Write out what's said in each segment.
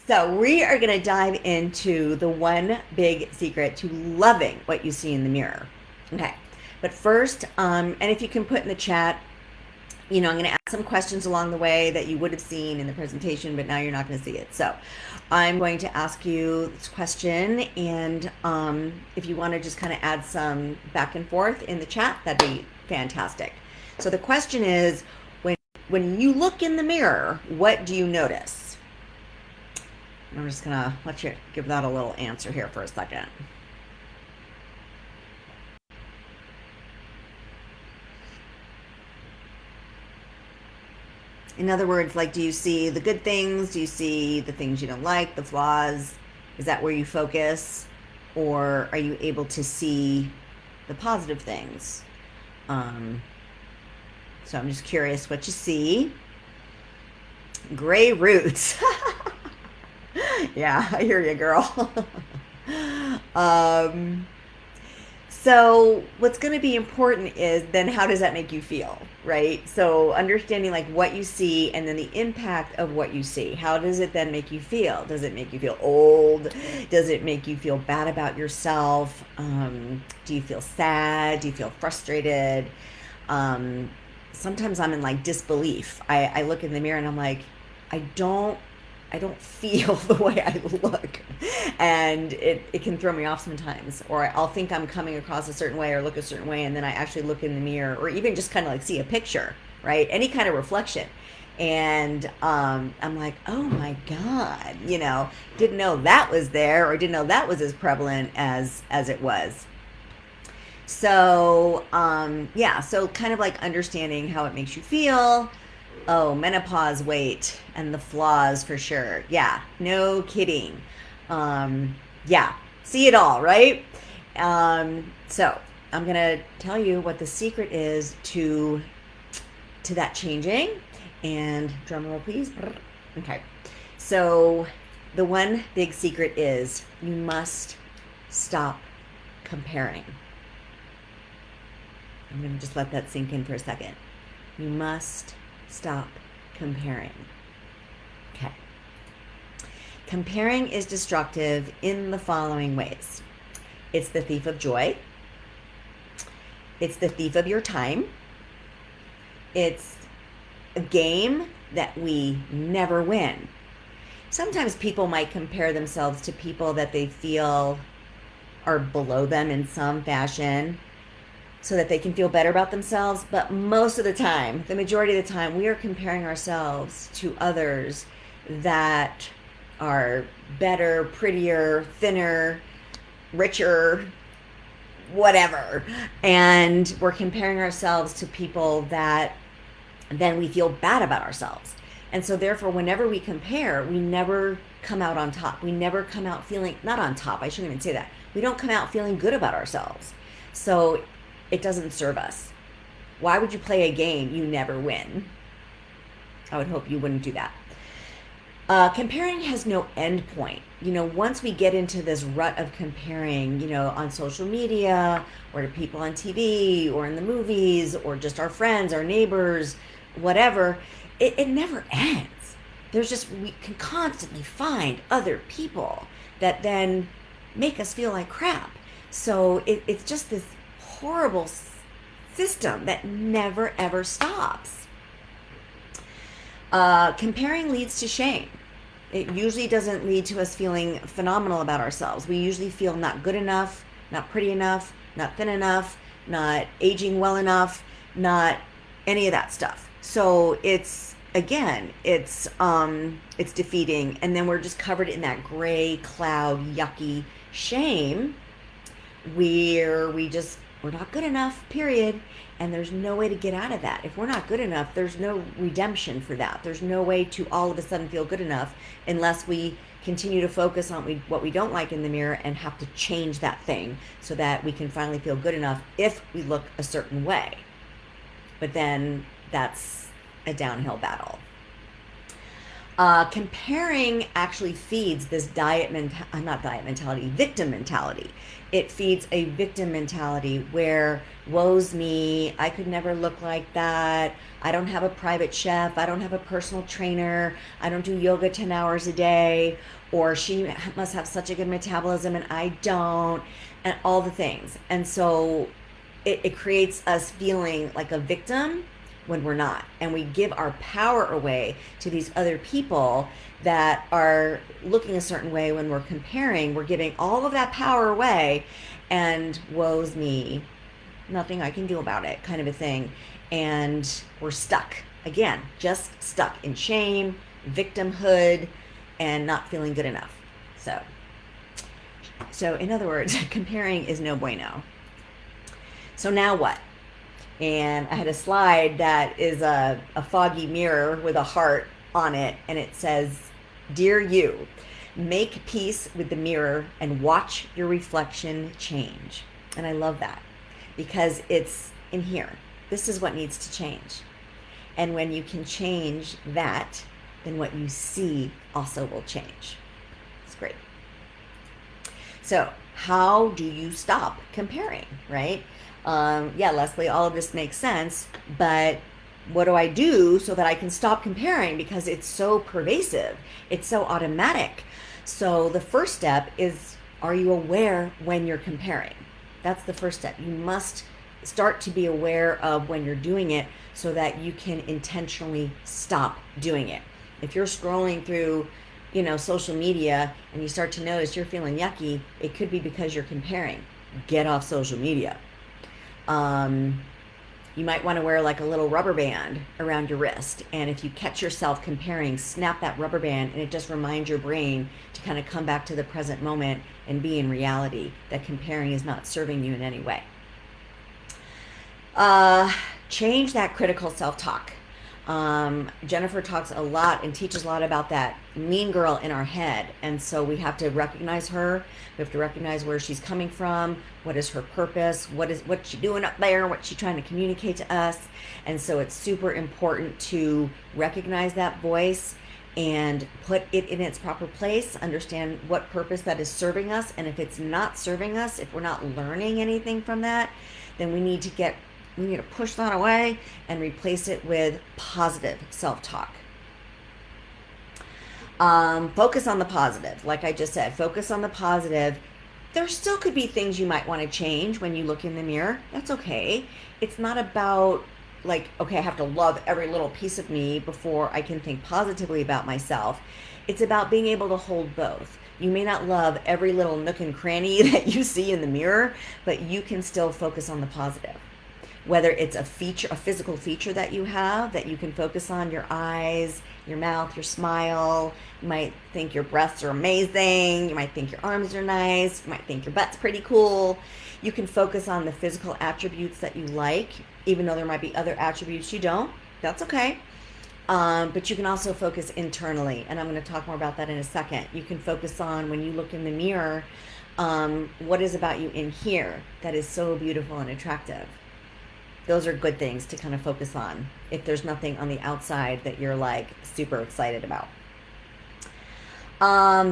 So we are going to dive into the one big secret to loving what you see in the mirror. Okay. But first, and if you can put in the chat, I'm going to ask some questions along the way that you would have seen in the presentation, but now you're not going to see it. So I'm going to ask you this question, and if you want to just kind of add some back and forth in the chat, that'd be fantastic. So the question is, when you look in the mirror, what do you notice? I'm just going to let you give that a little answer here for a second. In other words, like, do you see the good things? Do you see the things you don't like, the flaws? Is that where you focus? Or are you able to see the positive things? So I'm just curious what you see. Gray roots. Yeah, I hear you, girl. So what's going to be important is then how does that make you feel, right? So understanding like what you see and then the impact of what you see. How does it then make you feel? Does it make you feel old? Does it make you feel bad about yourself? Do you feel sad? Do you feel frustrated? Sometimes I'm in like disbelief. I look in the mirror and I'm like, I don't feel the way I look. And it can throw me off sometimes. Or I'll think I'm coming across a certain way or look a certain way, and then I actually look in the mirror or even just kind of like see a picture, right? Any kind of reflection. And I'm like, oh my God, didn't know that was there, or didn't know that was as prevalent as it was. So, yeah, so kind of like understanding how it makes you feel. Oh, menopause weight and the flaws for sure. Yeah, no kidding. Yeah, see it all, right? So I'm gonna tell you what the secret is to that changing. And drum roll, please. Okay. So the one big secret is you must stop comparing. I'm gonna just let that sink in for a second. You must stop comparing. Okay. Comparing is destructive in the following ways. It's the thief of joy. It's the thief of your time. It's a game that we never win. Sometimes people might compare themselves to people that they feel are below them in some fashion, so that they can feel better about themselves. But most of the time, the majority of the time, we are comparing ourselves to others that are better, prettier, thinner, richer, whatever. And we're comparing ourselves to people that then we feel bad about ourselves. And so therefore, whenever we compare, we never come out on top. We never come out feeling, not on top, I shouldn't even say that. We don't come out feeling good about ourselves. So it doesn't serve us. Why would you play a game you never win? I would hope you wouldn't do that. Comparing has no end point. Once we get into this rut of comparing, on social media or to people on TV or in the movies or just our friends, our neighbors, whatever, it never ends. We can constantly find other people that then make us feel like crap. So it's just this horrible system that never ever stops. Comparing leads to shame. It usually doesn't lead to us feeling phenomenal about ourselves. We usually feel not good enough, not pretty enough, not thin enough, not aging well enough, not any of that stuff. So it's defeating, and then we're just covered in that gray cloud, yucky shame, where we're not good enough, period. And there's no way to get out of that. If we're not good enough, there's no redemption for that. There's no way to all of a sudden feel good enough unless we continue to focus on what we don't like in the mirror and have to change that thing so that we can finally feel good enough if we look a certain way. But then that's a downhill battle. Comparing actually feeds this victim mentality. It feeds a victim mentality where, woe's me, I could never look like that. I don't have a private chef. I don't have a personal trainer. I don't do yoga 10 hours a day. Or she must have such a good metabolism and I don't. And all the things. And so it creates us feeling like a victim when we're not. And we give our power away to these other people that are looking a certain way. When we're comparing, we're giving all of that power away, and woe's me, nothing I can do about it, kind of a thing. And we're stuck again, just stuck in shame, victimhood, and not feeling good enough. So in other words, comparing is no bueno. So now what? And I had a slide that is a foggy mirror with a heart on it, and it says, "Dear you, make peace with the mirror and watch your reflection change." And I love that because it's in here. This is what needs to change. And when you can change that, then what you see also will change. It's great. So how do you stop comparing, right? Yeah, Leslie, all of this makes sense, but what do I do so that I can stop comparing? Because it's so pervasive, it's so automatic. So the first step is, are you aware when you're comparing? That's the first step. You must start to be aware of when you're doing it so that you can intentionally stop doing it. If you're scrolling through, social media and you start to notice you're feeling yucky, it could be because you're comparing. Get off social media. You might want to wear like a little rubber band around your wrist. And if you catch yourself comparing, snap that rubber band, and it just reminds your brain to kind of come back to the present moment and be in reality, that comparing is not serving you in any way. Change that critical self-talk. Jennifer talks a lot and teaches a lot about that mean girl in our head. And so we have to recognize her. We have to recognize where she's coming from. What is her purpose? What's she doing up there? What's she trying to communicate to us? And so it's super important to recognize that voice and put it in its proper place, understand what purpose that is serving us. And if it's not serving us, if we're not learning anything from that, then we need to push that away and replace it with positive self-talk. Focus on the positive. Like I just said, focus on the positive. There still could be things you might want to change when you look in the mirror. That's okay. It's not about like, okay, I have to love every little piece of me before I can think positively about myself. It's about being able to hold both. You may not love every little nook and cranny that you see in the mirror, but you can still focus on the positive. Whether it's a physical feature that you have that you can focus on, your eyes, your mouth, your smile. You might think your breasts are amazing. You might think your arms are nice. You might think your butt's pretty cool. You can focus on the physical attributes that you like, even though there might be other attributes you don't. That's okay. But you can also focus internally, and I'm going to talk more about that in a second. You can focus on, when you look in the mirror, what is about you in here that is so beautiful and attractive. Those are good things to kind of focus on if there's nothing on the outside that you're like super excited about.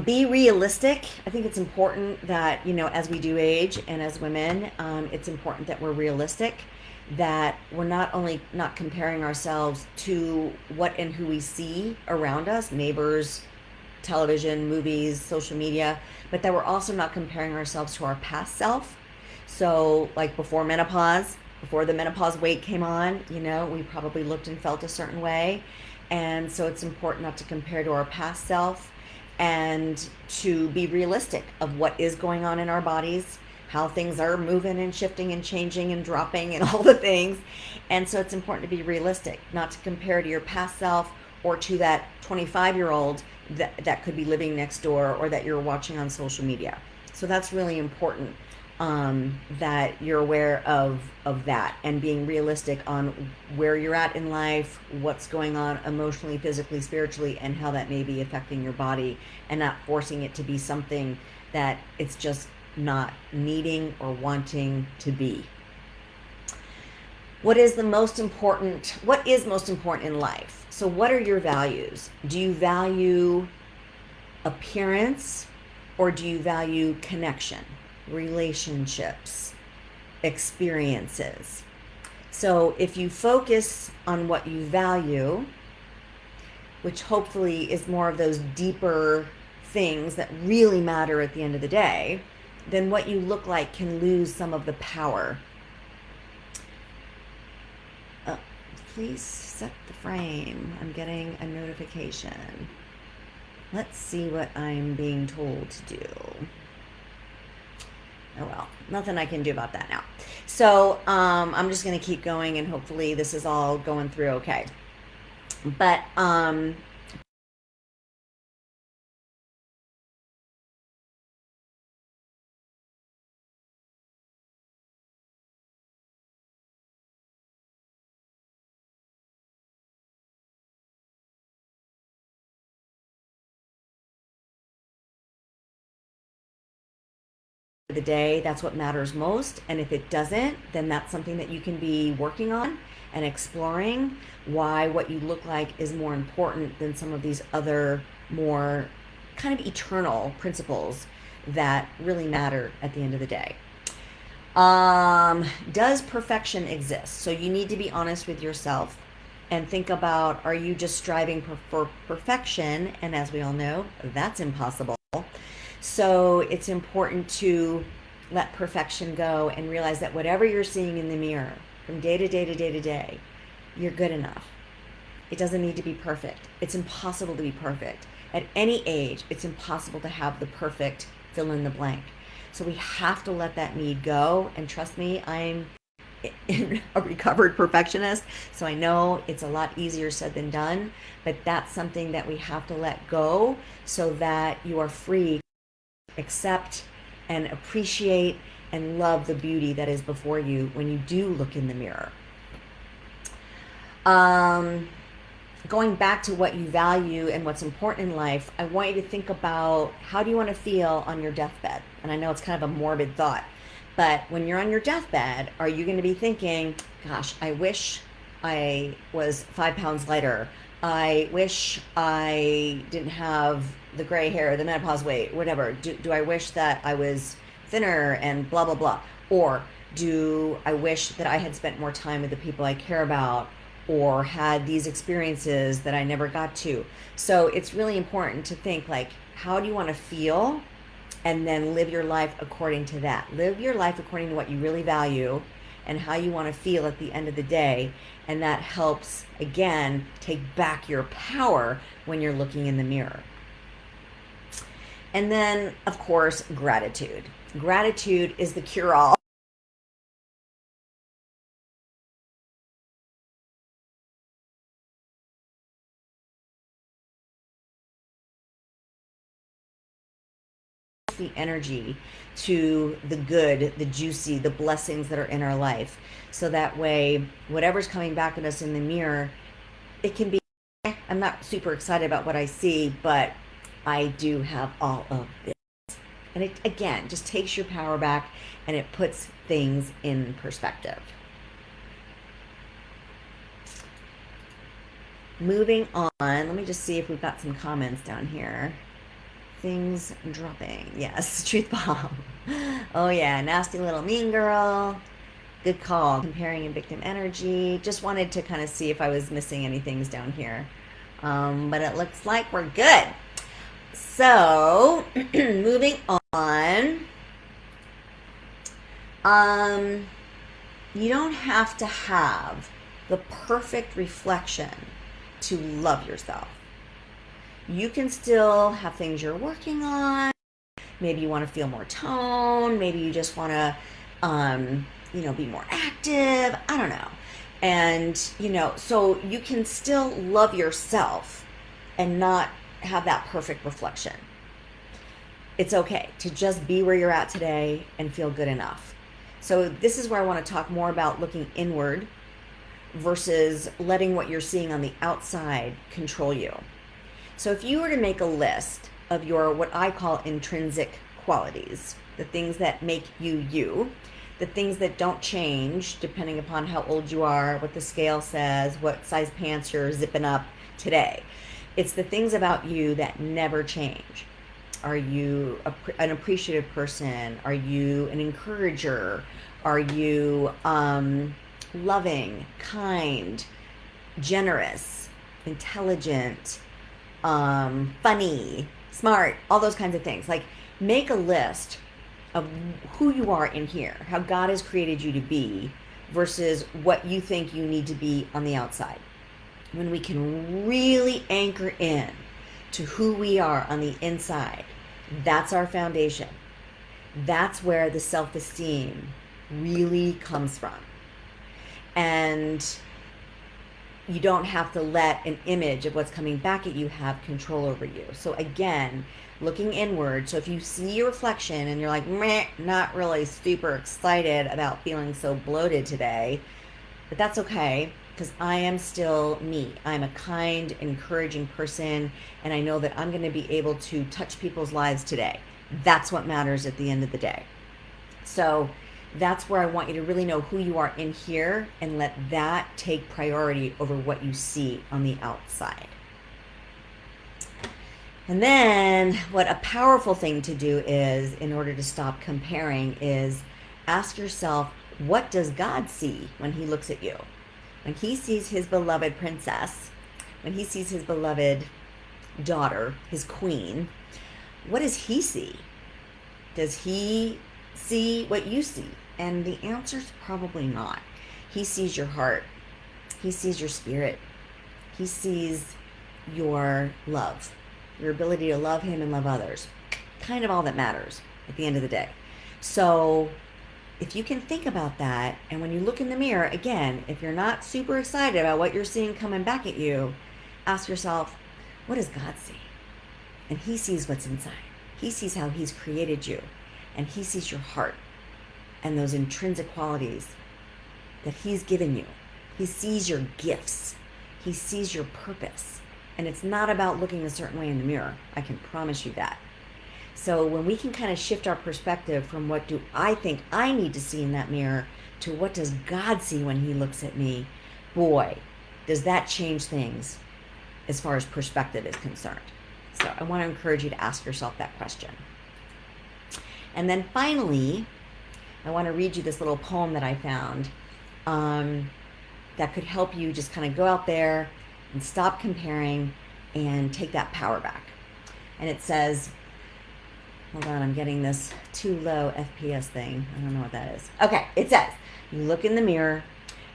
Be realistic. I think it's important that, as we do age and as women, it's important that we're realistic, that we're not only not comparing ourselves to what and who we see around us, neighbors, television, movies, social media, but that we're also not comparing ourselves to our past self. So like before the menopause weight came on, we probably looked and felt a certain way. And so it's important not to compare to our past self and to be realistic of what is going on in our bodies, how things are moving and shifting and changing and dropping and all the things. And so it's important to be realistic, not to compare to your past self or to that 25-year-old that could be living next door or that you're watching on social media. So that's really important. That you're aware of that and being realistic on where you're at in life, what's going on emotionally, physically, spiritually, and how that may be affecting your body, and not forcing it to be something that it's just not needing or wanting to be. What is most important in life? So what are your values? Do you value appearance, or do you value connection, relationships, experiences? So if you focus on what you value, which hopefully is more of those deeper things that really matter at the end of the day, then what you look like can lose some of the power. Please set the frame. I'm getting a notification. Let's see what I'm being told to do. Oh well, nothing I can do about that now. So I'm just going to keep going, and hopefully this is all going through okay. But the day, that's what matters most. And if it doesn't, then that's something that you can be working on and exploring why what you look like is more important than some of these other more kind of eternal principles that really matter at the end of the day. Does perfection exist? So you need to be honest with yourself and think about, are you just striving for perfection? And as we all know, that's impossible. So it's important to let perfection go and realize that whatever you're seeing in the mirror from day to day to day to day, you're good enough. It doesn't need to be perfect. It's impossible to be perfect. At any age, it's impossible to have the perfect fill in the blank. So we have to let that need go. And trust me, I'm a recovered perfectionist, so I know it's a lot easier said than done, but that's something that we have to let go so that you are free to accept and appreciate and love the beauty that is before you when you do look in the mirror. Going back to what you value and what's important in life, I want you to think about, how do you want to feel on your deathbed? And I know it's kind of a morbid thought, but when you're on your deathbed, are you going to be thinking, gosh, I wish I was 5 pounds lighter. I wish I didn't have the gray hair, the menopause weight, whatever. Do I wish that I was thinner and blah, blah, blah? Or do I wish that I had spent more time with the people I care about, or had these experiences that I never got to? So it's really important to think, like, how do you want to feel? And then live your life according to that. Live your life according to what you really value and how you want to feel at the end of the day. And that helps, again, take back your power when you're looking in the mirror. And then, of course, gratitude. Gratitude is the cure-all. The energy to the good, the juicy, the blessings that are in our life. So that way, whatever's coming back at us in the mirror, it can be, I'm not super excited about what I see, but I do have all of this. And it, again, just takes your power back and it puts things in perspective. Moving on, let me just see if we've got some comments down here. Things dropping. Yes, truth bomb. Oh yeah, nasty little mean girl. Good call. Comparing and victim energy. Just wanted to kind of see if I was missing any things down here. But it looks like we're good. So, moving on. You don't have to have the perfect reflection to love yourself. You can still have things you're working on. Maybe you want to feel more toned. Maybe you just want to, be more active. I don't know. And, so you can still love yourself and not have that perfect reflection. It's okay to just be where you're at today and feel good enough. So this is where I want to talk more about looking inward versus letting what you're seeing on the outside control you. So if you were to make a list of your, what I call intrinsic qualities, the things that make you you, the things that don't change depending upon how old you are, what the scale says, what size pants you're zipping up today. It's the things about you that never change. Are you an appreciative person? Are you an encourager? Are you loving, kind, generous, intelligent, funny, smart, all those kinds of things? Like, make a list of who you are in here, how God has created you to be versus what you think you need to be on the outside. When we can really anchor in to who we are on the inside, that's our foundation. That's where the self-esteem really comes from. And you don't have to let an image of what's coming back at you have control over you. So again, looking inward. So if you see your reflection and you're like, meh, not really super excited about feeling so bloated today, but that's okay, because I am still me. I'm a kind, encouraging person, and I know that I'm going to be able to touch people's lives today. That's what matters at the end of the day. So that's where I want you to really know who you are in here and let that take priority over what you see on the outside. And then what a powerful thing to do is, in order to stop comparing, is ask yourself, what does God see when he looks at you? When he sees his beloved princess, when he sees his beloved daughter, his queen, what does he see? Does he see what you see? And the answer is probably not. He sees your heart. He sees your spirit. He sees your love, your ability to love him and love others. Kind of all that matters at the end of the day. So if you can think about that, and when you look in the mirror, again, if you're not super excited about what you're seeing coming back at you, ask yourself, what does God see? And he sees what's inside. He sees how he's created you, and he sees your heart and those intrinsic qualities that he's given you. He sees your gifts. He sees your purpose. And it's not about looking a certain way in the mirror. I can promise you that. So when we can kind of shift our perspective from what do I think I need to see in that mirror to what does God see when he looks at me, boy, does that change things as far as perspective is concerned. So I want to encourage you to ask yourself that question. And then finally, I want to read you this little poem that I found that could help you just kind of go out there and stop comparing and take that power back. And it says, hold on, I'm getting this too low FPS thing. I don't know what that is. Okay, it says, you look in the mirror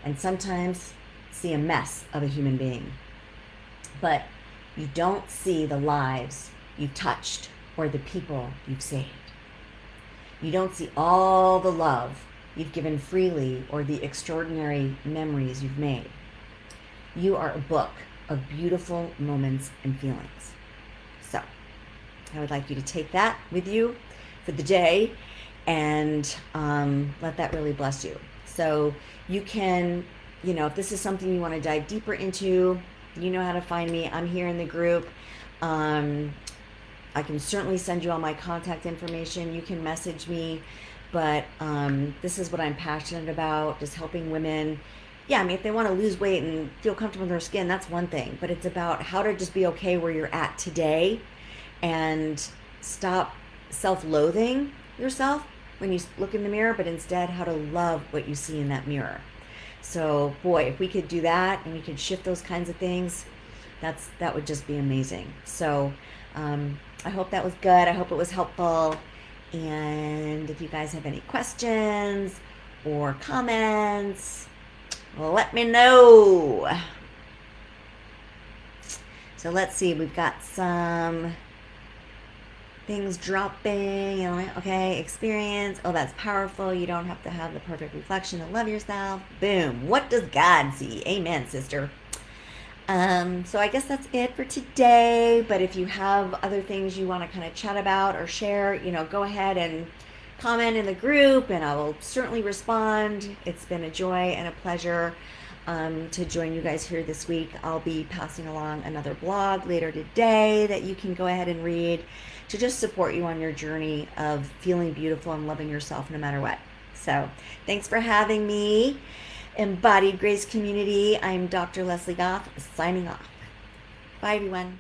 and sometimes see a mess of a human being, but you don't see the lives you've touched or the people you've saved. You don't see all the love you've given freely or the extraordinary memories you've made. You are a book of beautiful moments and feelings. So I would like you to take that with you for the day and let that really bless you. So you can, if this is something you want to dive deeper into, you know how to find me. I'm here in the group. I can certainly send you all my contact information. You can message me, but this is what I'm passionate about, just helping women. Yeah, I mean, if they want to lose weight and feel comfortable in their skin, that's one thing, but it's about how to just be okay where you're at today and stop self-loathing yourself when you look in the mirror, but instead how to love what you see in that mirror. So boy, if we could do that and we could shift those kinds of things, that would just be amazing. So I hope that was good. I hope it was helpful. And if you guys have any questions or comments, let me know. So let's see, we've got some things dropping. Okay, experience. Oh, that's powerful. You don't have to have the perfect reflection to love yourself. Boom. What does God see? Amen, sister. So I guess that's it for today. But if you have other things you want to kind of chat about or share, go ahead and comment in the group and I will certainly respond. It's been a joy and a pleasure to join you guys here this week. I'll be passing along another blog later today that you can go ahead and read to just support you on your journey of feeling beautiful and loving yourself no matter what. So thanks for having me. Embodied Grace Community. I'm Dr. Leslie Goff, signing off. Bye, everyone.